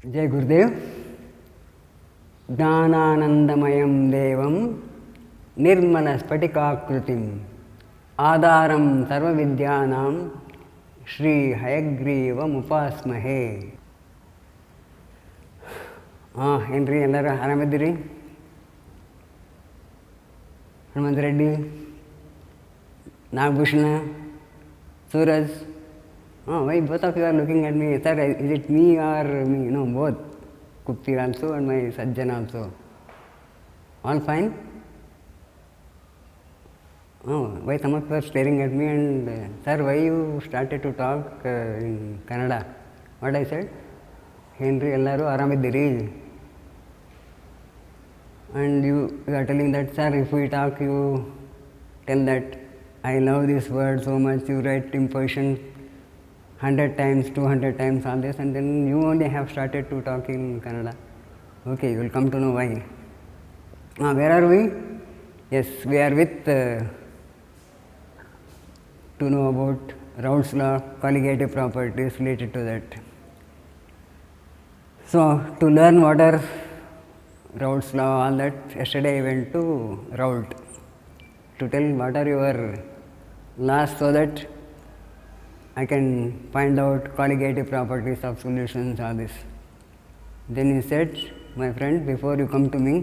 जय गुरुदेव. ज्ञानानंदमयं देवं निर्मलस्फटिकाकृतिम् आधारं सर्वविद्यानां श्री हयग्रीवमुपास्महे. ಏನ್ರಿ ಎಲ್ಲರೂ ಆರಾಮಿದ್ದೀರಿ? Hanumantha Reddy, Nagabhushana, Suraj. Why both of you are looking at me? Sir, is it me or me? No, both. Kupti also and my Sajjan also. All fine? Why some of you are staring at me and, sir, why you started to talk in Kannada? What I said? Henry, ellaru aramiddiri. And you are telling that, sir, if we talk, you tell that I love this word so much, you write imposition 100 times, 200 times, all this, and then you only have started to talk in Kannada. Okay, you will come to know why. Where are we? Yes, we are with to know about Raoult's law, colligative properties related to that. So, to learn what are Raoult's law, all that, yesterday I went to Raoult to tell what are your laws so that I can find out colligative properties of solutions, all this. Then he said, my friend, before you come to me,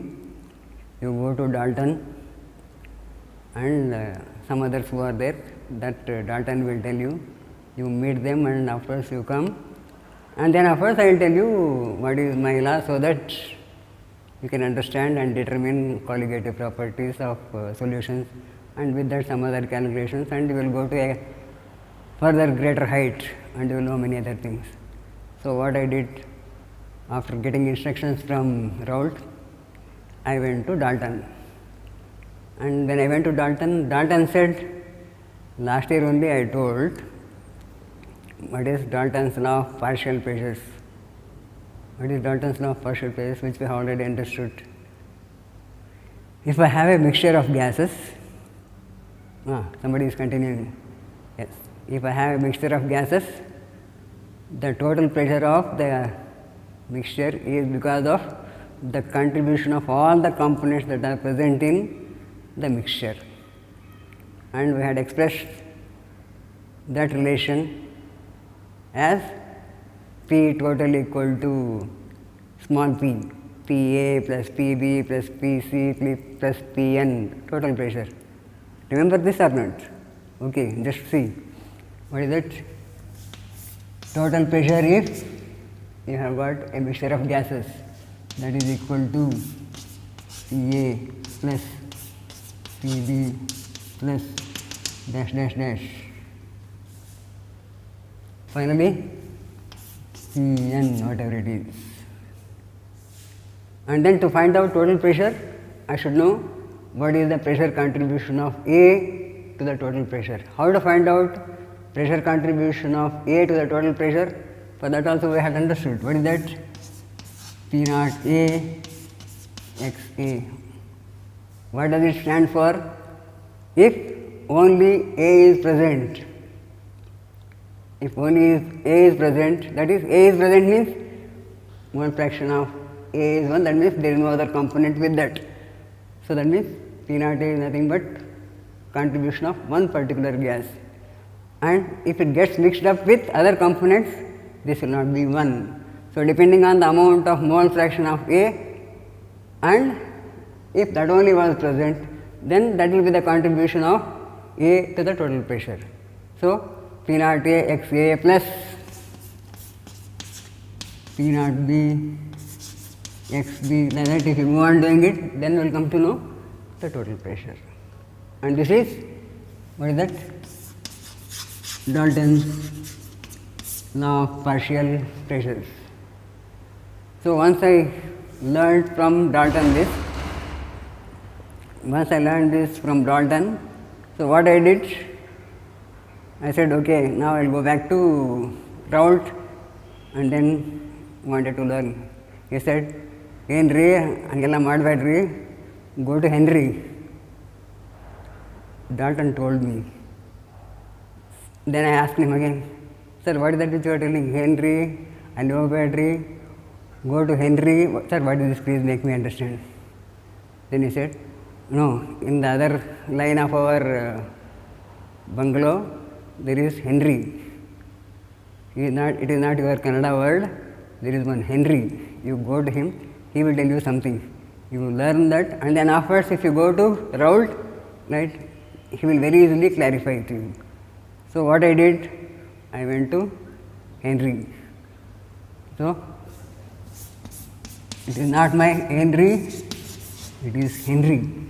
you go to Dalton and some others who are there, that Dalton will tell you, you meet them and afterwards you come, and then afterwards I will tell you what is my law so that you can understand and determine colligative properties of solutions, and with that some other calculations, and you will go to a further greater height and you will know many other things. So what I did after getting instructions from Raoult, I went to Dalton. And when I went to Dalton, Dalton said, last year only I told what is Dalton's law of partial pressures. What is Dalton's law of partial pressures, which we have already understood. If I have a mixture of gases, somebody is continuing. Yes. If I have a mixture of gases, the total pressure of the mixture is because of the contribution of all the components that are present in the mixture. And we had expressed that relation as P total equal to small p, Pa plus Pb plus Pc plus Pn, total pressure. Remember this or not? Okay, just see. What is it? Total pressure if you have got a mixture of gases, that is equal to Pa plus Pb plus dash dash dash. Finally, Pn, whatever it is. And then to find out total pressure, I should know what is the pressure contribution of A to the total pressure. How to find out pressure contribution of A to the total pressure? For that also we had understood. What is that? P naught A x A. What does it stand for? If only A is present. If only A is present, that is A is present means one fraction of A is 1, that means there is no other component with that. So that means P naught A is nothing but contribution of one particular gas. And if it gets mixed up with other components, this will not be 1. So depending on the amount of mole fraction of A, and if that only was present, then that will be the contribution of A to the total pressure. So P naught A x A plus P naught B x B, like that. If you go on doing it, then we will come to know the total pressure. And this is, what is that? Dalton's law of partial pressures. So once I learned from Dalton this, so what I did, I said, okay, now I will go back to Raoult and then wanted to learn. He said, Henry, hangella madbedri, go to Henry. Dalton told me. Then I asked him again, sir, what is that which you are telling? Henry and no battery, go to Henry, sir, what is this, please make me understand. Then he said, no, in the other line of our bungalow, there is Henry. It is not your Kannada word, there is one Henry. You go to him, he will tell you something. You learn that, and then afterwards if you go to Raoult, right, he will very easily clarify it to you. So what I did, I went to Henry. So it is not my Henry, it is Henry.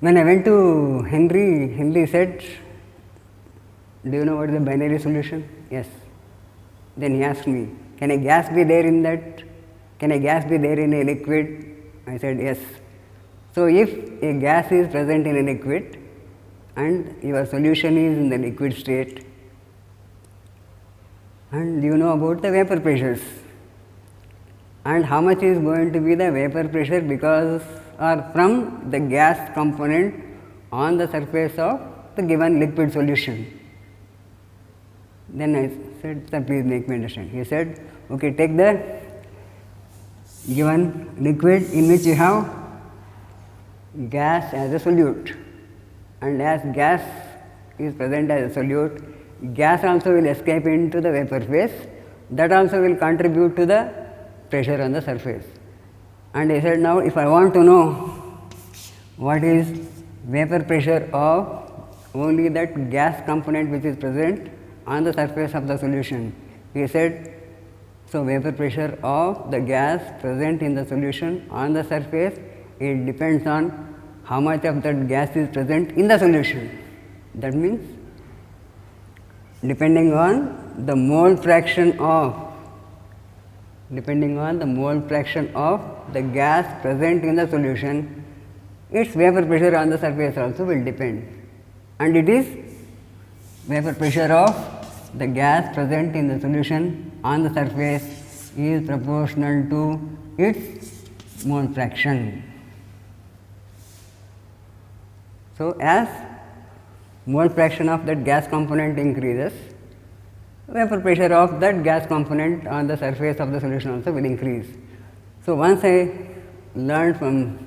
When I went to Henry, Henry said, do you know what is the binary solution? Yes. Then he asked me, can a gas be there in that? Can a gas be there in a liquid? I said yes. So if a gas is present in a liquid and your solution is in the liquid state, and you know about the vapor pressures, and how much is going to be the vapor pressure because or from the gas component on the surface of the given liquid solution. Then I said, sir, please make me understand. He said, okay, take the given liquid in which you have gas as a solute, and as gas is present as a solute, gas also will escape into the vapor phase, that also will contribute to the pressure on the surface. And he said, now if I want to know what is vapor pressure of only that gas component which is present on the surface of the solution, he said, so vapor pressure of the gas present in the solution on the surface, it depends on how much of that gas is present in the solution. That means depending on the mole fraction of the gas present in the solution, its vapor pressure on the surface also will depend, and it is vapor pressure of the gas present in the solution on the surface is proportional to its mole fraction. So as mole fraction of that gas component increases, vapor pressure of that gas component on the surface of the solution also will increase. So once I learned from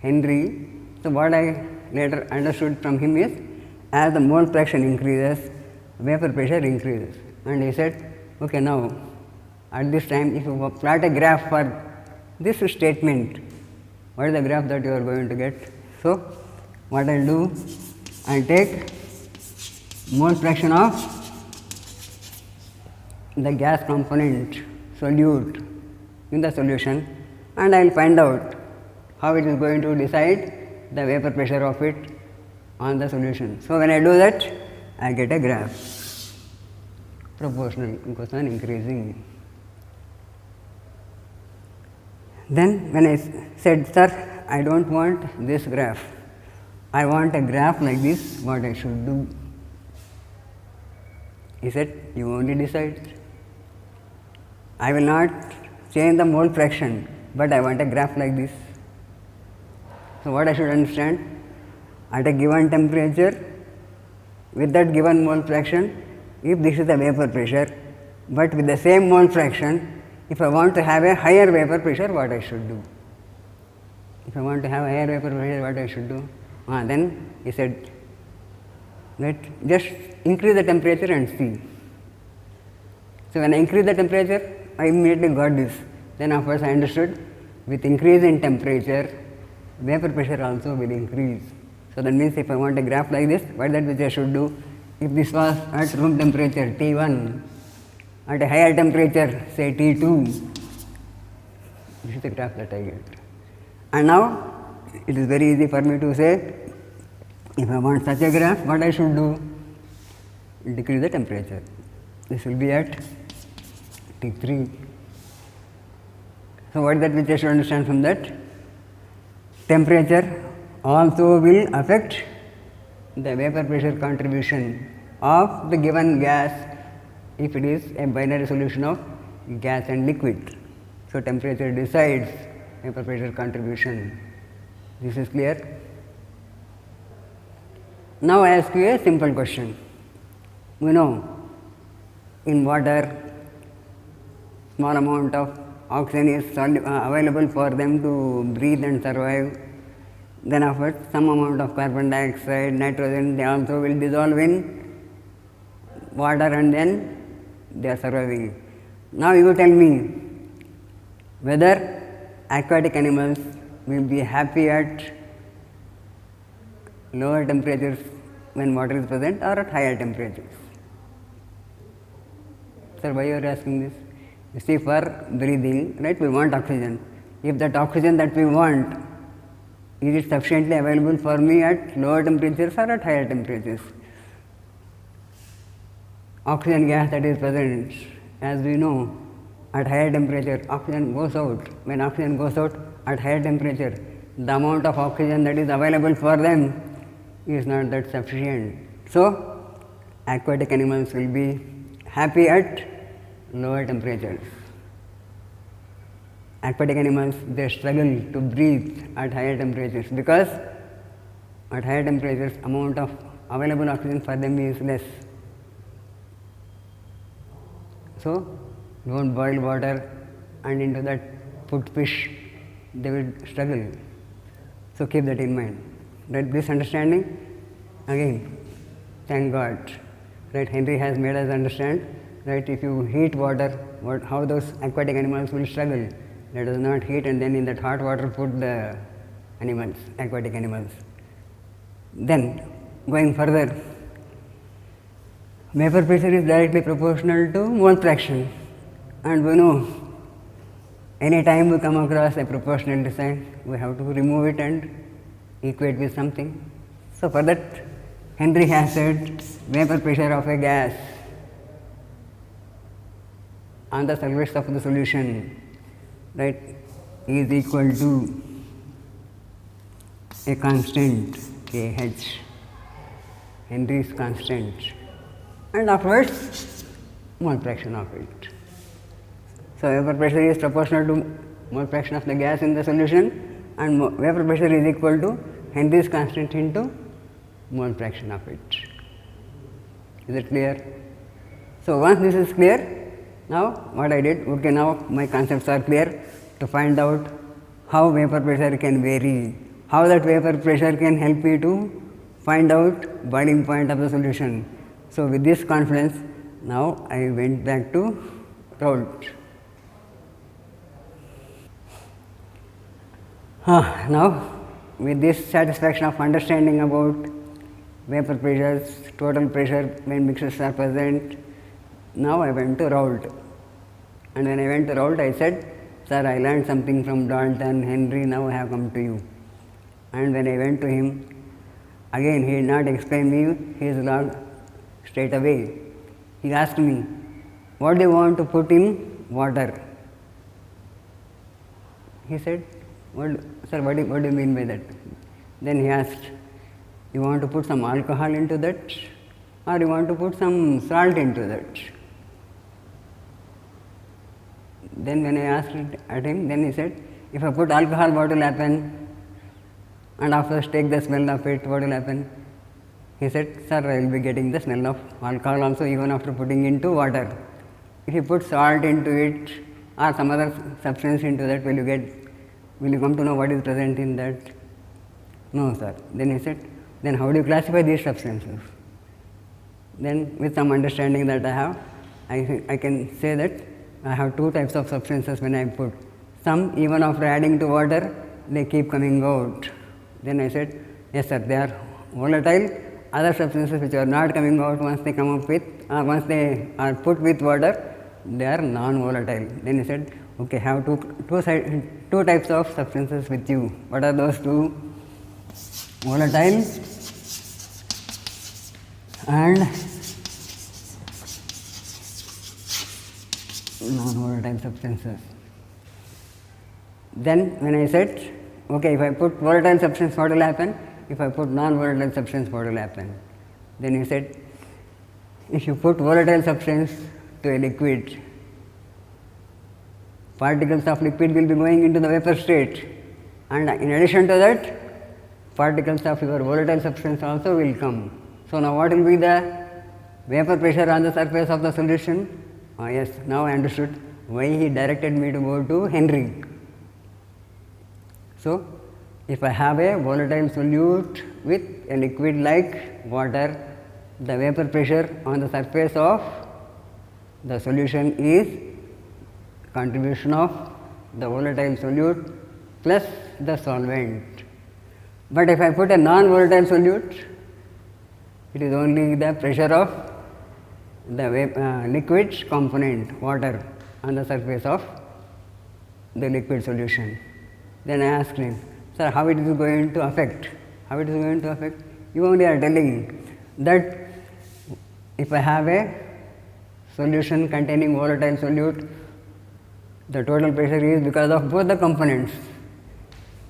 Henry, so what I later understood from him is, as the mole fraction increases, vapor pressure increases. And he said, okay, now at this time if you plot a graph for this statement, what is the graph that you are going to get? So what I will do, I will take mole fraction of the gas component solute in the solution, and I will find out how it is going to decide the vapor pressure of it on the solution. So when I do that, I get a graph proportional, goes on increasing. Then when I said, sir, I don't want this graph, I want a graph like this, what I should do? He said, you only decide. I will not change the mole fraction, but I want a graph like this. So what I should understand? At a given temperature, with that given mole fraction, if this is the vapor pressure, but with the same mole fraction, if I want to have a higher vapor pressure, what I should do? If I want to have a higher vapor pressure, what I should do? Then he said, let just increase the temperature and see. So when I increase the temperature, I immediately got this. Then afterwards I understood, with increase in temperature, vapor pressure also will increase. So that means if I want a graph like this, what is that which I should do? If this was at room temperature T1, at a higher temperature say T2, this is the graph that I get. And now it is very easy for me to say, if I want such a graph, what I should do? Decrease the temperature. This will be at T3. So what is that which I should understand from that? Temperature also will affect the vapor pressure contribution of the given gas if it is a binary solution of gas and liquid. So temperature decides vapor pressure contribution. This is clear? Now I ask you a simple question. We know in water, small amount of oxygen is available for them to breathe and survive. Then after some amount of carbon dioxide, nitrogen, they also will dissolve in water and then they are surviving. Now you tell me whether aquatic animals will be happy at lower temperatures when water is present or at higher temperatures. Sir, why you are asking this? You see, for breathing, right, we want oxygen. If that oxygen that we want, is it sufficiently available for me at lower temperatures or at higher temperatures? Oxygen gas that is present, as we know, at higher temperature, oxygen goes out. When oxygen goes out at higher temperature, the amount of oxygen that is available for them is not that sufficient. So, aquatic animals will be happy at lower temperatures. Aquatic animals, they struggle to breathe at higher temperatures because at higher temperatures amount of available oxygen for them is less. So, don't boil water and into that put fish, they will struggle. So, keep that in mind. Right, this understanding, again, thank God. Right, Henry has made us understand, right, if you heat water, how those aquatic animals will struggle. Let us not heat and then in that hot water put the animals, aquatic animals. Then, going further, vapor pressure is directly proportional to mole fraction, and we know any time we come across a proportional sign, we have to remove it and equate with something. So, for that, Henry has said vapor pressure of a gas on the surface of the solution, right, is equal to a constant KH, Henry's constant, and afterwards mole fraction of it. So, vapor pressure is proportional to mole fraction of the gas in the solution, and vapor pressure is equal to Henry's constant into mole fraction of it. Is it clear? So, once this is clear, now what I did, okay, now my concepts are clear to find out how vapor pressure can vary, how that vapor pressure can help you to find out boiling point of the solution. So, with this confidence, now I went back to Raoult. Now, with this satisfaction of understanding about vapor pressures, total pressure when mixtures are present, now I went to Raoult. And when I went to Raoult, I said, sir, I learned something from Dalton, Henry, now I have come to you. And when I went to him, again he did not explain me his law straight away. He asked me, what do you want to put in water? He said, sir, what do you mean by that? Then he asked, you want to put some alcohol into that or you want to put some salt into that? Then when I asked it at him, then he said, if I put alcohol, what will happen? And after take the smell of it, what will happen? He said, sir, I will be getting the smell of alcohol also even after putting into water. If you put salt into it or some other substance into that, will you come to know what is present in that? No, sir. Then he said, then how do you classify these substances? Then with some understanding that I have, I can say that I have two types of substances when I put. Some even after adding to water, they keep coming out. Then I said, yes sir, they are volatile. Other substances which are not coming out once they come up with, once they are put with water, they are non-volatile. Then he said, okay, have two types of substances with you. What are those two? Volatile and non-volatile substances. Then when I said, okay, if I put volatile substance, what will happen? If I put non-volatile substance, what will happen? Then he said, if you put volatile substance to a liquid, particles of liquid will be going into the vapor state, and in addition to that, particles of your volatile substance also will come. So now what will be the vapor pressure on the surface of the solution. Yes, now I understood why he directed me to go to Henry. So, if I have a volatile solute with a liquid like water, the vapor pressure on the surface of the solution is contribution of the volatile solute plus the solvent. But if I put a non-volatile solute, it is only the pressure of the liquid component, water, on the surface of the liquid solution. Then I asked him, sir, how it is going to affect? How it is going to affect? You only are telling that if I have a solution containing volatile solute, the total pressure is because of both the components.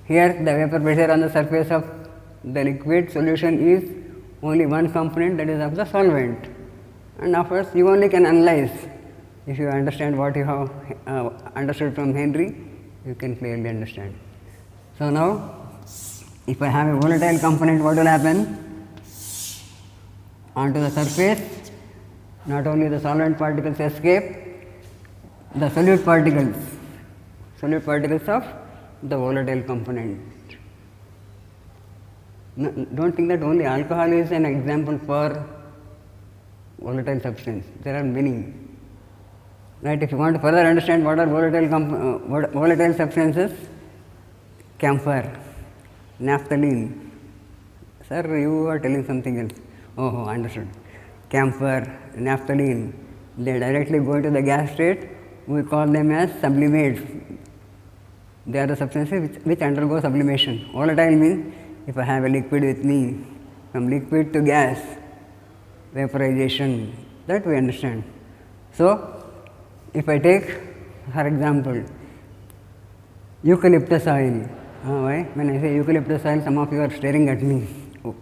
Here the vapor pressure on the surface of the liquid solution is only one component, that is of the solvent. And of course, you only can analyze. If you understand what you have understood from Henry, you can clearly understand. So now, if I have a volatile component, what will happen? Onto the surface, not only the solvent particles escape, the solute particles of the volatile component. No, don't think that only alcohol is an example for volatile substance. There are many. Right? If you want to further understand what are volatile substances, camphor, naphthalene. Sir, you are telling something else. Oh, understood. Camphor, naphthalene, they directly go into the gas state. We call them as sublimates. They are the substances which undergo sublimation. Volatile means if I have a liquid with me, from liquid to gas, vaporization, that we understand. So, if I take, for example, eucalyptus oil. Why? When I say eucalyptus oil, some of you are staring at me. Oh.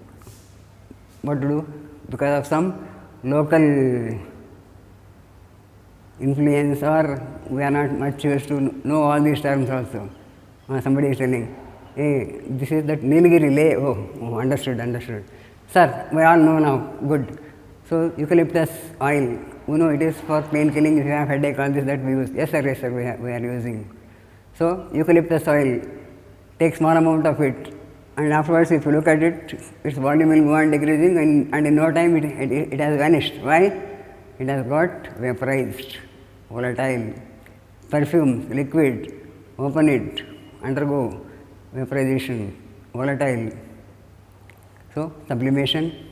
What to do? Because of some local influence, or we are not much used to know all these terms also. Somebody is telling, hey, this is that Nilgiri lay. Oh, understood. Sir, we all know now. Good. So, eucalyptus oil, you know, it is for pain killing. If you have headache, all this that we use. Yes, sir, we are using. So, eucalyptus oil, take small amount of it, and afterwards, if you look at it, its volume will go on decreasing, and in no time it has vanished. Why? It has got vaporized, volatile. Perfume, liquid, open it, undergo vaporization, volatile. So, sublimation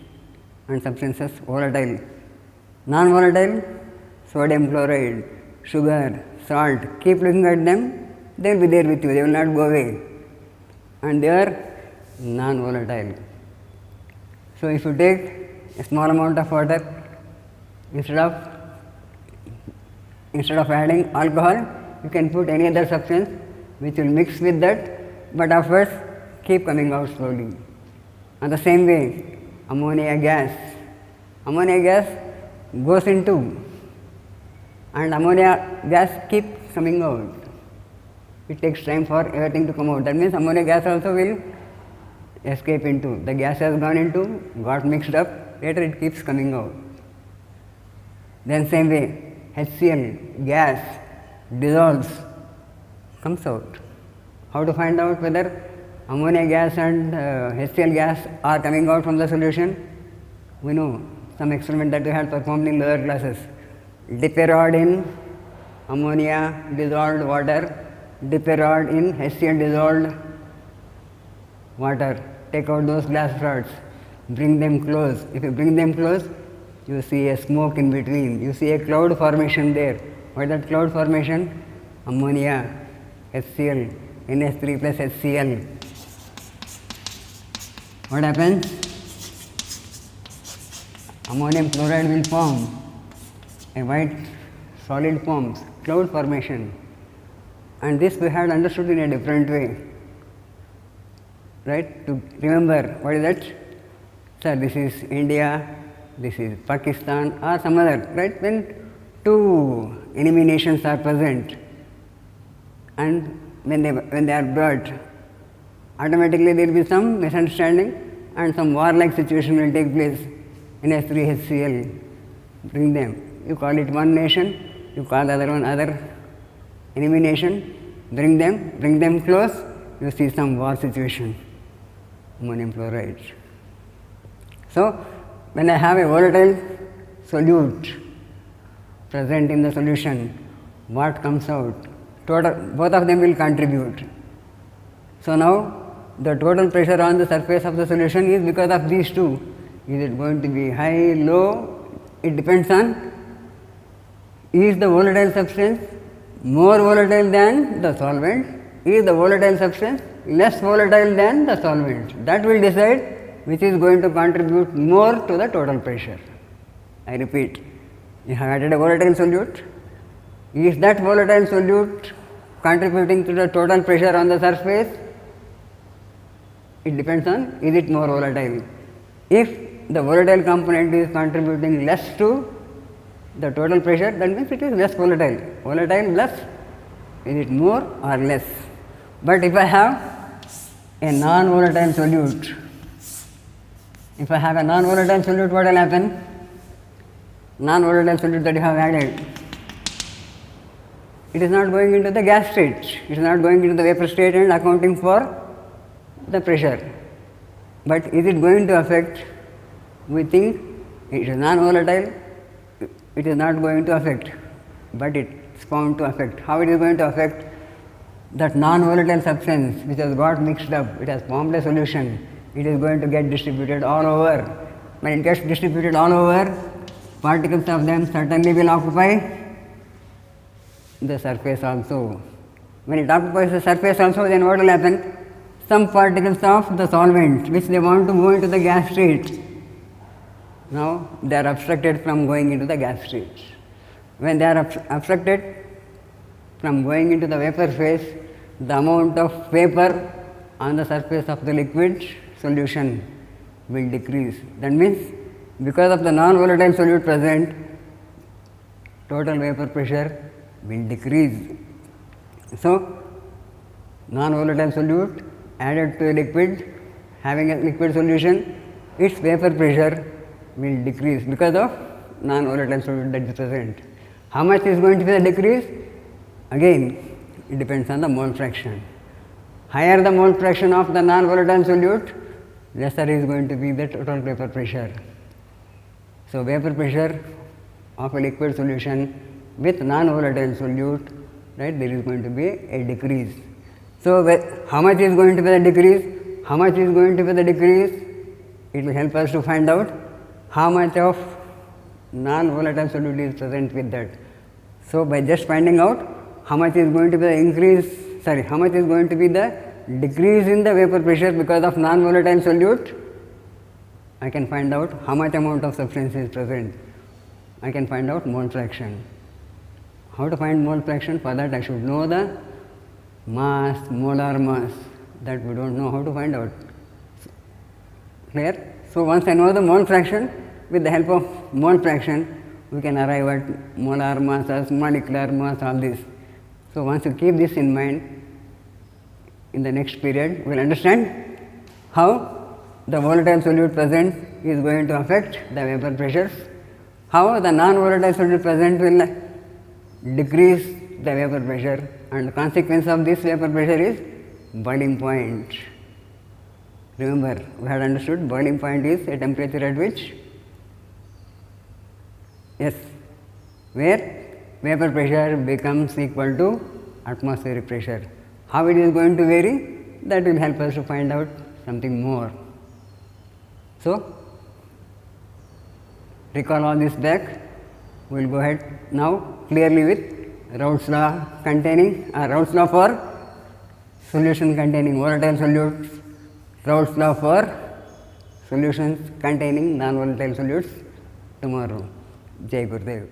and substances volatile. Non-volatile, sodium chloride, sugar, salt, keep looking at them, they will be there with you, they will not go away, and they are non-volatile. So, if you take a small amount of water, instead of adding alcohol, you can put any other substance which will mix with that, but afterwards keep coming out slowly. And the same way, ammonia gas goes into, and ammonia gas keeps coming out. It takes time for everything to come out. That means ammonia gas also will escape into. The gas has gone into, got mixed up, later it keeps coming out. Then same way, HCl gas dissolves, comes out. How to find out whether ammonia gas and HCl gas are coming out from the solution? We know some experiment that we had performed in lower classes. Dip a rod in ammonia dissolved water, dip a rod in HCl dissolved water, take out those glass rods, bring them close. If you bring them close, you see a smoke in between, you see a cloud formation there. What is that cloud formation? Ammonia, HCl, NH3 plus HCl. What happens? Ammonium chloride will form, a white solid forms, cloud formation. And this we had understood in a different way. Right? To remember, what is that? Sir, this is India, this is Pakistan, or some other, right? When two enemy nations are present, and when they are brought, automatically there will be some misunderstanding and some warlike situation will take place. NH3HCl, bring them. You call it one nation, you call the other one other enemy nation, bring them close, you see some war situation, ammonium chloride. So, when I have a volatile solute present in the solution, what comes out? Both of them will contribute. So, now the total pressure on the surface of the solution is because of these two. Is it going to be high, low? It depends on, is the volatile substance more volatile than the solvent? Is the volatile substance less volatile than the solvent? That will decide which is going to contribute more to the total pressure. I repeat, you have added a volatile solute. Is that volatile solute contributing to the total pressure on the surface? It depends on, is it more volatile? If the volatile component is contributing less to the total pressure, that means it is less volatile. Volatile less, is it more or less? But if I have a non-volatile solute, what will happen? Non-volatile solute that you have added, it is not going into the gas state, it is not going into the vapor state and accounting for the pressure. But is it going to affect? We think it is non-volatile, it is not going to affect, but it is bound to affect. How it is going to affect? That non-volatile substance which has got mixed up, it has formed a solution, it is going to get distributed all over. When it gets distributed all over, particles of them certainly will occupy the surface also. When it occupies the surface also, then what will happen? Some particles of the solvent which they want to go into the gas state, now they are obstructed from going into the gas state. When they are obstructed from going into the vapor phase, the amount of vapor on the surface of the liquid solution will decrease. That means, because of the non-volatile solute present, total vapor pressure will decrease. So, non-volatile solute added to a liquid, having a liquid solution, its vapor pressure will decrease because of non-volatile solute that is present. How much is going to be the decrease? Again, it depends on the mole fraction. Higher the mole fraction of the non-volatile solute, lesser is going to be the total vapor pressure. So, vapor pressure of a liquid solution with non-volatile solute, right, there is going to be a decrease. So, how much is going to be the decrease? How much is going to be the decrease? It will help us to find out how much of non-volatile solute is present with that. So, by just finding out how much is going to be the how much is going to be the decrease in the vapor pressure because of non-volatile solute, I can find out how much amount of substance is present. I can find out mole fraction. How to find mole fraction? For that I should know the mass, molar mass, that we don't know how to find out. Clear? So, once I know the mole fraction, with the help of mole fraction, we can arrive at molar masses, molecular mass, all this. So, once you keep this in mind, in the next period, we will understand how the volatile solute present is going to affect the vapor pressures, how the non-volatile solute present will decrease the vapor pressure, and the consequence of this vapor pressure is boiling point. Remember, we had understood boiling point is a temperature at which, yes, where vapor pressure becomes equal to atmospheric pressure. How it is going to vary? That will help us to find out something more. So, recall all this back. We will go ahead now clearly with Raoult's law containing Raoult's law for solution containing volatile solutes, Raoult's law for solutions containing non-volatile solutes tomorrow. Jai Gurudev.